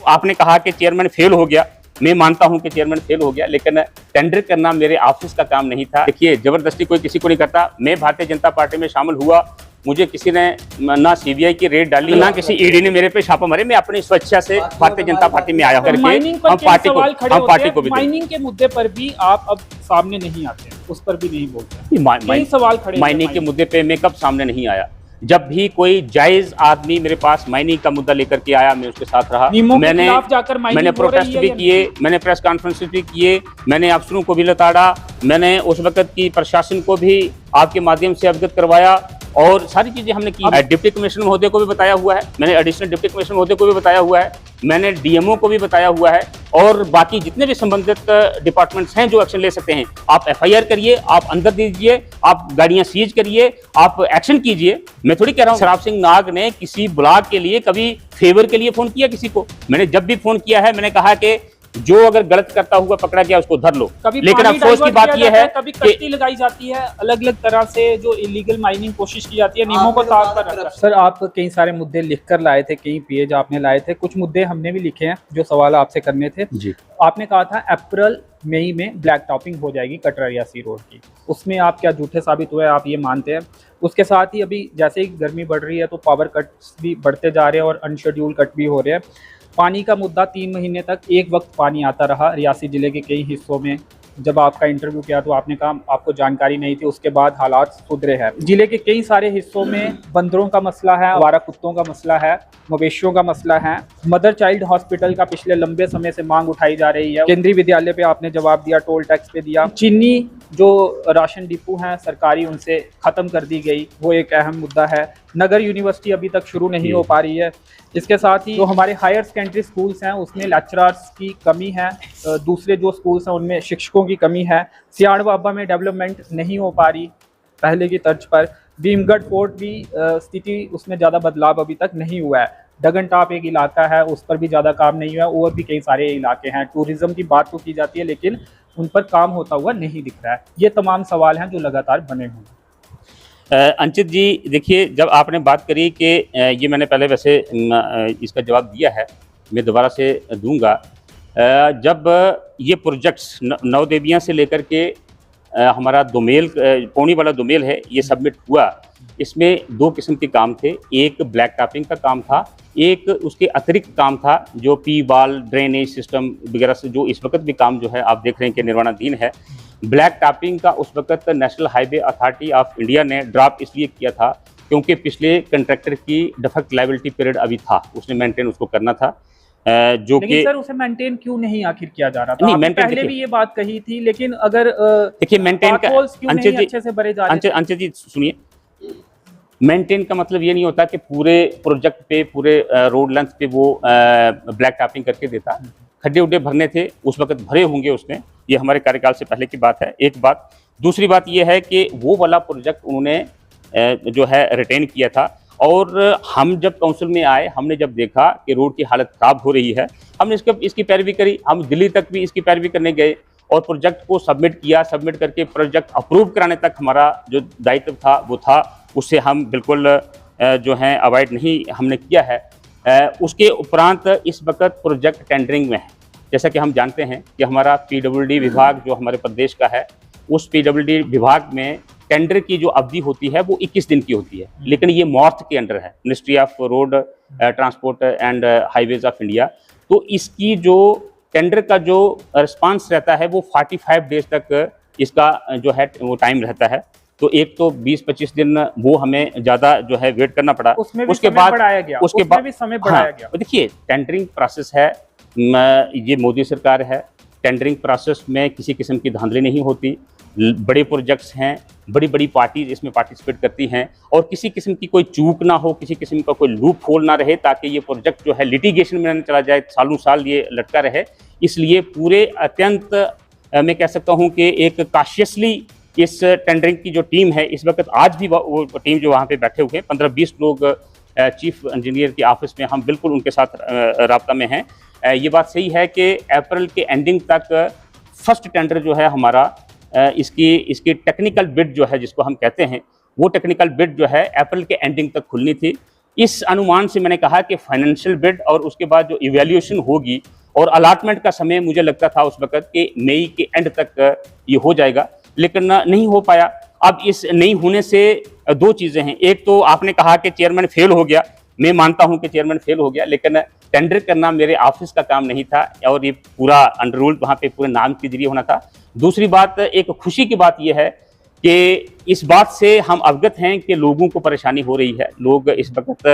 आपने कहा कि चेयरमैन फेल हो गया, मैं मानता हूं कि चेयरमैन फेल हो गया, लेकिन टेंडर करना मेरे ऑफिस का काम नहीं था। देखिए, जबरदस्ती कोई किसी को नहीं करता। मैं भारतीय जनता पार्टी में शामिल हुआ, मुझे किसी ने ना सीबीआई की रेड डाली, ना किसी ईडी ने मेरे पे छापा मारे। मैं अपनी स्वेच्छा से भारतीय जनता पार्टी में आया करके हम पार्टी को भी माइनिंग के मुद्दे पर भी आप अब सामने नहीं आते, उस पर भी नहीं बोलते। कई सवाल खड़े माइनिंग के मुद्दे पे मैं कब सामने नहीं आया? जब भी कोई जायज आदमी मेरे पास माइनिंग का मुद्दा लेकर के आया, मैं उसके साथ रहा। मैंने प्रोटेस्ट भी किए, मैंने प्रेस कॉन्फ्रेंस भी किए, मैंने अफसरों को भी लताड़ा, मैंने उस वक्त की प्रशासन को भी आपके माध्यम से अवगत करवाया और सारी चीजें हमने की। डिप्टी कमिश्नर महोदय को भी बताया हुआ है, मैंने एडिशनल डिप्टी कमिश्नर महोदय को भी बताया हुआ है, मैंने डीएमओ को भी बताया हुआ है और बाकी जितने भी संबंधित डिपार्टमेंट्स हैं जो एक्शन ले सकते हैं। आप एफआईआर करिए, आप अंदर दीजिए, आप गाड़ियां सीज करिए, आप एक्शन कीजिए। मैं थोड़ी कह रहा हूं शराब सिंह नाग ने किसी ब्लॉक के लिए कभी फेवर के लिए फोन किया किसी को। मैंने जब भी फोन किया है मैंने कहा कि जो अगर गलत करता हुआ पकड़ा गया उसको धर लो। लेकिन अफसोस की बात यह है कभी कश्ती लगाई जाती है, अलग अलग तरह से जो इलीगल माइनिंग कोशिश की जाती है, नियमों को ताक पर रखकर। सर, आप कई सारे मुद्दे लिखकर लाए थे, कई पेज आपने लाए थे, कुछ मुद्दे हमने भी लिखे हैं जो सवाल आपसे करने थे जी। आपने कहा था अप्रैल मई में ब्लैक टॉपिंग हो जाएगी कटरा रियासी रोड की, उसमें आप क्या झूठे साबित हुए, आप ये मानते हैं? उसके साथ ही अभी जैसे ही गर्मी बढ़ रही है तो पावर कट्स भी बढ़ते जा रहे हैं और अनशेड्यूल कट भी हो रहे हैं। पानी का मुद्दा 3 महीने तक एक वक्त पानी आता रहा रियासी जिले के कई हिस्सों में। जब आपका इंटरव्यू किया तो आपने कहा आपको जानकारी नहीं थी, उसके बाद हालात सुधरे हैं। जिले के कई सारे हिस्सों में बंदरों का मसला है, आवारा कुत्तों का मसला है, मवेशियों का मसला है। मदर चाइल्ड हॉस्पिटल का पिछले लंबे समय से मांग उठाई जा रही है। केंद्रीय विद्यालय पे आपने जवाब दिया, टोल टैक्स पे दिया। चीनी जो राशन डिपो हैं सरकारी, उनसे खत्म कर दी गई, वो एक अहम मुद्दा है। नगर यूनिवर्सिटी अभी तक शुरू नहीं हो पा रही है। इसके साथ ही जो हमारे हायर सेकेंडरी स्कूल्स हैं उसमें लेक्चरर्स की कमी है, दूसरे जो स्कूल्स हैं उनमें शिक्षकों की कमी है। सियाड़ बाबा में डेवलपमेंट नहीं हो पा रही पहले की तर्ज पर। भीमगढ़ फोर्ट भी स्थिति उसमें ज़्यादा बदलाव अभी तक नहीं हुआ है। डगन टाप एक इलाका है, उस पर भी ज़्यादा काम नहीं हुआ है। और भी कई सारे इलाके हैं। टूरिज्म की बात तो की जाती है लेकिन उन पर काम होता हुआ नहीं दिख रहा है। ये तमाम सवाल हैं जो लगातार बने हुए हैं। अंचित जी, देखिए, जब आपने बात करी कि ये मैंने पहले वैसे इसका जवाब दिया है, मैं दोबारा से दूंगा। जब ये प्रोजेक्ट्स नवदेवियाँ से लेकर के हमारा दोमेल पौनी वाला दोमेल है, ये सबमिट हुआ, इसमें 2 किस्म के काम थे। एक ब्लैक टॉपिंग का काम था, एक उसके अतिरिक्त काम था जो पी वाल ड्रेनेज सिस्टम वगैरह से जो इस वक्त भी काम जो है आप देख रहे हैं कि निर्माणाधीन है। ब्लैक टॉपिंग का उस वक्त national highway authority of India ने ड्रॉप इसलिए किया था क्योंकि पिछले कंट्रैक्टर की डिफेक्ट लायबिलिटी पीरियड अभी था, उसने मेंटेन उसको करना था। जो कि सर उसे मेंटेन क्यों नहीं आखिर किया जा रहा था? नहीं, पहले भी ये बात कही थी, लेकिन अगर देखिए मेंटेन का अच्छे से भरे जा रहे। अंचल जी सुनिए, मेंटेन का मतलब ये नहीं होता कि पूरे प्रोजेक्ट पे पूरे रोड लेंथ पे वो ब्लैक टॉपिंग करके देता। खड्डे उड्डे भरने थे, उस वक्त भरे होंगे उसने, ये हमारे कार्यकाल से पहले की बात है। एक बात। दूसरी बात ये है कि वो वाला प्रोजेक्ट उन्होंने जो है रिटेन किया था और हम जब काउंसिल में आए, हमने जब देखा कि रोड की हालत खराब हो रही है, हमने इसकी पैरवी करी। हम दिल्ली तक भी इसकी पैरवी करने गए और प्रोजेक्ट को सबमिट किया। सबमिट करके प्रोजेक्ट अप्रूव कराने तक हमारा जो दायित्व था वो था, उससे हम बिल्कुल जो है अवॉइड नहीं हमने किया है। उसके उपरांत इस वक्त प्रोजेक्ट टेंडरिंग में है। जैसा कि हम जानते हैं कि हमारा पीडब्ल्यूडी विभाग जो हमारे प्रदेश का है, उस पीडब्ल्यूडी विभाग में टेंडर की जो अवधि होती है वो 21 दिन की होती है, लेकिन ये मॉर्थ के अंडर है, ministry of road transport and highways of India. तो इसकी जो टेंडर का जो रिस्पांस रहता है वो 45 डेज तक इसका जो है वो टाइम रहता है। तो एक तो 20-25 दिन वो हमें ज़्यादा जो है वेट करना पड़ा। उसके बाद भी समय बढ़ाया गया। देखिए, टेंडरिंग प्रोसेस है, ये मोदी सरकार है, टेंडरिंग प्रोसेस में किसी किस्म की धांधली नहीं होती। बड़े प्रोजेक्ट्स हैं, बड़ी बड़ी पार्टीज इसमें पार्टिसिपेट करती हैं और किसी किस्म की कोई चूक ना हो, किसी किस्म का कोई लूप होल ना रहे, ताकि ये प्रोजेक्ट जो है लिटिगेशन में न चला जाए, सालों साल ये लटका रहे। इसलिए पूरे अत्यंत मैं कह सकता हूँ कि एक कॉशियसली इस टेंडरिंग की जो टीम है, इस वक्त आज भी वो टीम जो वहाँ पे बैठे हुए हैं 15-20 लोग चीफ इंजीनियर की ऑफिस में, हम बिल्कुल उनके साथ राब्ता में हैं। ये बात सही है कि अप्रैल के एंडिंग तक फर्स्ट टेंडर जो है हमारा इसकी टेक्निकल बिड जो है जिसको हम कहते हैं, वो टेक्निकल बिड जो है अप्रैल के एंडिंग तक खुलनी थी। इस अनुमान से मैंने कहा कि फाइनेंशियल बिड और उसके बाद जो इवैल्यूएशन होगी और अलाटमेंट का समय मुझे लगता था उस वक्त कि मई के एंड तक ये हो जाएगा, लेकिन नहीं हो पाया। अब इस नहीं होने से दो चीज़ें हैं। एक तो आपने कहा कि चेयरमैन फेल हो गया, मैं मानता हूं कि चेयरमैन फेल हो गया, लेकिन टेंडर करना मेरे ऑफिस का काम नहीं था और ये पूरा अंडर रूल वहाँ पे पूरे नाम के जरिए होना था। दूसरी बात, एक खुशी की बात यह है कि इस बात से हम अवगत हैं कि लोगों को परेशानी हो रही है। लोग इस वक्त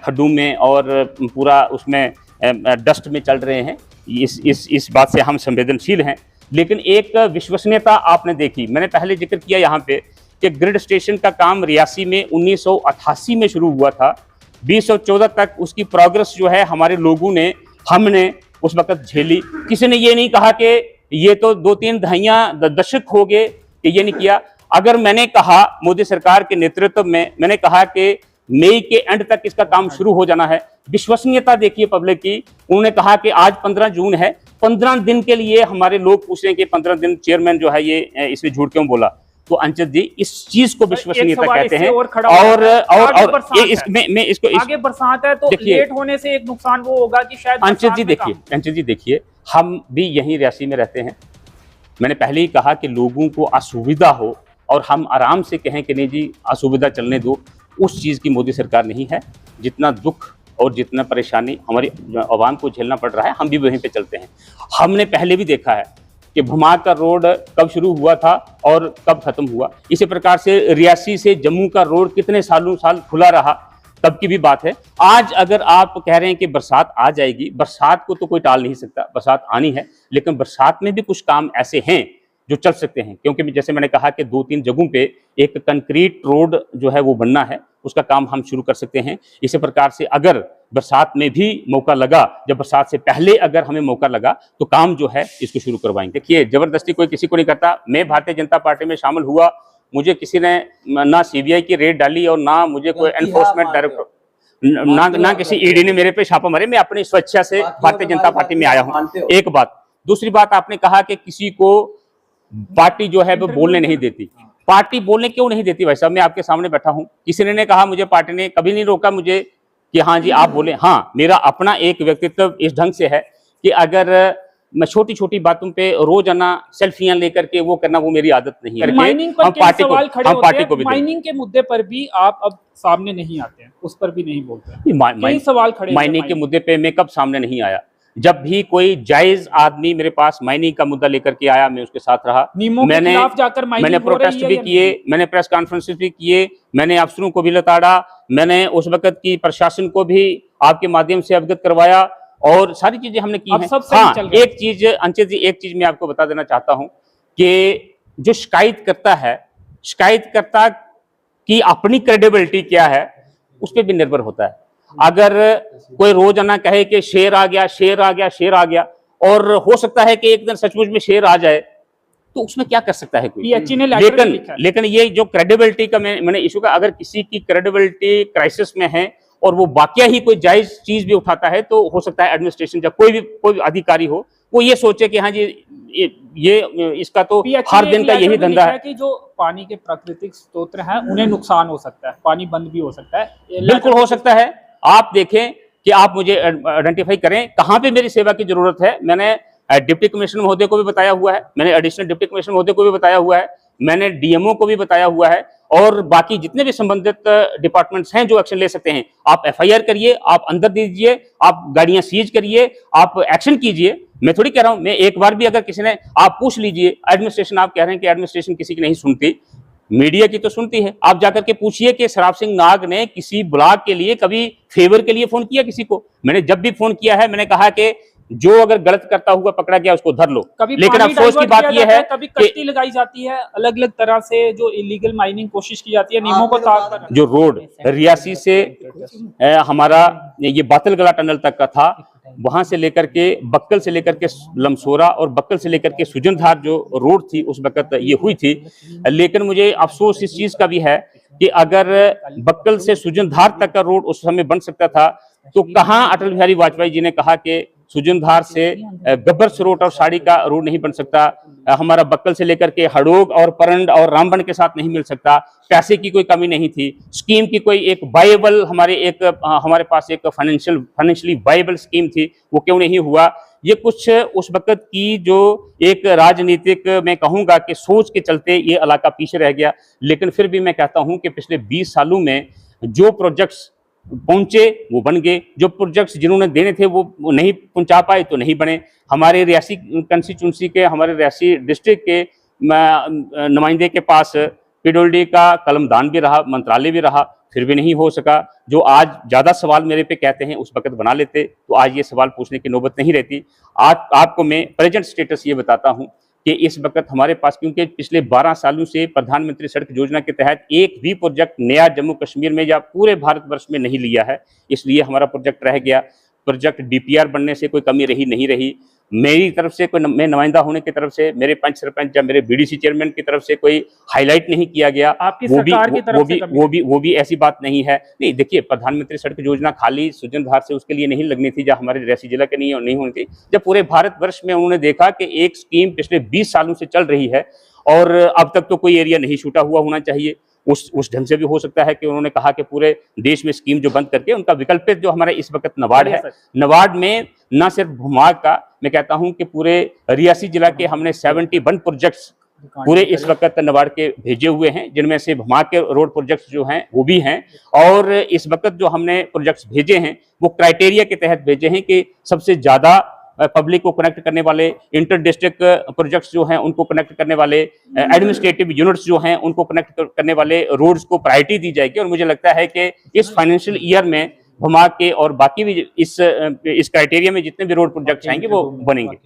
खड्डों में और पूरा उसमें डस्ट में चल रहे हैं। इस बात से हम संवेदनशील हैं। लेकिन एक विश्वसनीयता आपने देखी, मैंने पहले जिक्र किया यहाँ पे कि ग्रिड स्टेशन का काम रियासी में 1988 में शुरू हुआ था। 2014 तक उसकी प्रोग्रेस जो है हमारे लोगों ने, हमने उस वक्त झेली। किसी ने ये नहीं कहा कि ये तो 2-3 दशक हो गए कि ये नहीं किया। अगर मैंने कहा मोदी सरकार के नेतृत्व में, मैंने कहा कि मई के एंड तक इसका काम शुरू हो जाना है, विश्वसनीयता देखिए पब्लिक की। उन्होंने कहा कि आज 15 जून है, 15 दिन के लिए हमारे लोग पूछ रहे हैं कि 15 दिन चेयरमैन जो है ये इसने झूठ क्यों बोला। तो अंचल जी, इस चीज को विश्वसनीयता कहते हैं। और इसको आगे बरसात है तो लेट होने से एक नुकसान वो होगा कि शायद अंचल जी देखिए, हम भी यहीं रियासी में रहते हैं। मैंने पहले ही कहा कि लोगों को असुविधा हो और हम आराम से कहें कि नहीं जी असुविधा चलने दो, उस चीज़ की मोदी सरकार नहीं है। जितना दुख और जितना परेशानी हमारी आवाम को झेलना पड़ रहा है, हम भी वहीं पे चलते हैं। हमने पहले भी देखा है कि भुमा का रोड कब शुरू हुआ था और कब खत्म हुआ। इसी प्रकार से रियासी से जम्मू का रोड कितने साल खुला रहा, तब की भी बात है। आज अगर आप कह रहे हैं कि बरसात आ जाएगी, बरसात को तो कोई टाल नहीं सकता, बरसात आनी है, लेकिन बरसात में भी कुछ काम ऐसे हैं जो चल सकते हैं। क्योंकि जैसे मैंने कहा कि 2-3 जगहों पे एक कंक्रीट रोड जो है वो बनना है, उसका काम हम शुरू कर सकते हैं। इसी प्रकार से अगर बरसात में भी मौका लगा, जब बरसात से पहले अगर हमें मौका लगा, तो काम जो है इसको शुरू करवाएंगे। देखिए, जबरदस्ती कोई किसी को नहीं करता। मैं भारतीय जनता पार्टी में शामिल हुआ, मुझे किसी ने ना सीबीआई की रेड डाली और ना मुझे कोई एनफोर्समेंट डायरेक्टर, ना किसी ईडी ने मेरे पे छापा मारे। मैं अपनी स्वेच्छा से भारतीय जनता पार्टी में आया हूँ। एक बात। दूसरी बात, आपने कहा कि किसी को पार्टी जो है वो बोलने नहीं देती। पार्टी बोलने क्यों नहीं देती भाई साहब? मैं आपके सामने बैठा हूं, किसी ने कहा, मुझे पार्टी ने कभी नहीं रोका मुझे कि हाँ जी आप बोले। हाँ, मेरा अपना एक व्यक्तित्व इस ढंग से है कि अगर मैं छोटी छोटी बातों पे रोजाना सेल्फियां लेकर के वो करना, वो मेरी आदत नहीं है। माइनिंग पर हम पार्टी को भी, माइनिंग के मुद्दे पर भी आप अब सामने नहीं आते हैं, उस पर भी नहीं बोलते हैं। सवाल खड़े माइनिंग के मुद्दे पे मैं कब सामने नहीं आया? जब भी कोई जायज आदमी मेरे पास माइनिंग का मुद्दा लेकर के आया, मैं उसके साथ रहा। मैंने प्रोटेस्ट भी किए, मैंने प्रेस कॉन्फ्रेंसेस भी किए, मैंने अफसरों को भी लताड़ा, मैंने उस वक्त की प्रशासन को भी आपके माध्यम से अवगत करवाया और सारी चीजें हमने की हैं। हाँ, एक चीज अंचल जी, एक चीज मैं आपको बता देना चाहता हूं कि जो शिकायत करता है, शिकायतकर्ता की अपनी क्रेडिबिलिटी क्या है उस पर भी निर्भर होता है। अगर कोई रोजाना कहे कि शेर आ गया, शेर आ गया, शेर आ गया, और हो सकता है कि एक दिन सचमुच में शेर आ जाए, तो उसमें क्या कर सकता है कोई? लेकिन ये जो क्रेडिबिलिटी का मैंने इशू का, अगर किसी की क्रेडिबिलिटी क्राइसिस में है और वो वाकया ही कोई जायज चीज भी उठाता है, तो हो सकता है एडमिनिस्ट्रेशन या कोई अधिकारी हो, वो ये सोचे कि हाँ जी ये इसका तो हर दिन का यही धंधा है कि जो पानी के प्राकृतिक स्रोत हैं उन्हें नुकसान हो सकता है, पानी बंद भी हो सकता है। बिल्कुल हो सकता है। आप देखें कि आप मुझे आइडेंटिफाई करें कहां पे मेरी सेवा की जरूरत है। मैंने डिप्टी कमिश्नर महोदय को भी बताया हुआ है, मैंने एडिशनल डिप्टी कमिश्नर महोदय को भी बताया हुआ है, मैंने डीएमओ को भी बताया हुआ है, और बाकी जितने भी संबंधित डिपार्टमेंट्स हैं जो एक्शन ले सकते हैं, आप एफआईआर करिए, आप अंदर दीजिए, आप गाड़ियां सीज करिए, आप एक्शन कीजिए। मैं थोड़ी कह रहा हूं, मैं एक बार भी अगर किसी ने, आप पूछ लीजिए एडमिनिस्ट्रेशन, आप कह रहे हैं कि एडमिनिस्ट्रेशन किसी की नहीं सुनती, मीडिया की तो सुनती है। आप जाकर के पूछिए कि शराब सिंह नाग ने किसी ब्लॉग के लिए कभी फेवर के लिए फोन किया किसी को? मैंने जब भी फोन किया है, मैंने कहा कि जो अगर गलत करता हुआ पकड़ा गया उसको धर लो। लेकिन अफसोस की बात यह है, कभी कश्ती लगाई जाती है, अलग अलग तरह से जो इलीगल माइनिंग कोशिश की जाती है नियमों को ताक कर। जो रोड रियासी से हमारा ये बातलगला टनल तक का था, वहां से लेकर के बक्कल से लेकर के लमसोरा और बक्कल से लेकर के सुजनधार जो रोड थी उस वक्त ये हुई थी। लेकिन मुझे अफसोस इस चीज का भी है कि अगर बक्कल से सुजनधार तक का रोड उस समय बन सकता था, तो कहां अटल बिहारी वाजपेयी जी ने कहा कि सुजनधार से गब्बर सरोट और साड़ी का रोड नहीं बन सकता, हमारा बक्कल से लेकर के हड़ोग और परंड और रामबन के साथ नहीं मिल सकता। पैसे की कोई कमी नहीं थी, स्कीम की कोई एक वायबल हमारे पास एक फाइनेंशियली वायबल स्कीम थी, वो क्यों नहीं हुआ। ये कुछ उस वक्त की जो एक राजनीतिक मैं कहूँगा कि सोच के चलते ये इलाका पीछे रह गया। लेकिन फिर भी मैं कहता हूँ कि पिछले 20 सालों में जो प्रोजेक्ट्स पहुंचे वो बन गए, जो प्रोजेक्ट्स जिन्होंने देने थे वो नहीं पहुंचा पाए तो नहीं बने। हमारे रियासी कंस्टिट्यूंसी के, हमारे रियासी डिस्ट्रिक्ट के नुमाइंदे के पास पिडोल्डी का कलमदान भी रहा, मंत्रालय भी रहा, फिर भी नहीं हो सका। जो आज ज़्यादा सवाल मेरे पे कहते हैं उस वक्त बना लेते तो आज ये सवाल पूछने की नौबत नहीं रहती। आज आपको मैं प्रेजेंट स्टेटस ये बताता हूँ कि इस वक्त हमारे पास, क्योंकि पिछले 12 सालों से प्रधानमंत्री सड़क योजना के तहत एक भी प्रोजेक्ट नया जम्मू कश्मीर में या पूरे भारतवर्ष में नहीं लिया है, इसलिए हमारा प्रोजेक्ट रह गया। प्रोजेक्ट डीपीआर बनने से कोई कमी नहीं रही। मेरी तरफ से कोई, मैं नुमाइंदा होने की तरफ से, मेरे पंच सरपंच या मेरे बीडीसी चेयरमैन की तरफ से कोई हाईलाइट नहीं किया गया। आपकी सरकार की तरफ से वो भी ऐसी बात नहीं है। नहीं, देखिए, प्रधानमंत्री सड़क योजना खाली सुजनधार से उसके लिए नहीं लगनी थी, जब हमारे रियासी जिला के नहीं होनी थी। जब पूरे भारतवर्ष में उन्होंने देखा कि एक स्कीम पिछले 20 सालों से चल रही है और अब तक तो कोई एरिया नहीं छूटा हुआ होना चाहिए, उस ढंग से भी हो सकता है कि उन्होंने कहा कि पूरे देश में स्कीम जो बंद करके उनका विकल्पित जो हमारा इस वक्त नवाड है, नवाड में न सिर्फ भुमाग का, मैं कहता हूं कि पूरे रियासी जिला के हमने 71 प्रोजेक्ट्स पूरे इस वक्त नवाड के भेजे हुए हैं, जिनमें से भुमाग के रोड प्रोजेक्ट्स जो हैं वो भी हैं। और इस वक्त जो हमने प्रोजेक्ट्स भेजे हैं वो क्राइटेरिया के तहत भेजे हैं कि सबसे ज्यादा पब्लिक को कनेक्ट करने वाले, इंटर डिस्ट्रिक्ट प्रोजेक्ट्स जो हैं उनको कनेक्ट करने वाले, एडमिनिस्ट्रेटिव यूनिट्स जो हैं उनको कनेक्ट करने वाले रोड्स को प्रायोरिटी दी जाएगी। और मुझे लगता है कि इस फाइनेंशियल ईयर में भुमाग के और बाकी भी इस क्राइटेरिया में जितने भी रोड प्रोजेक्ट्स आएंगे वो बनेंगे।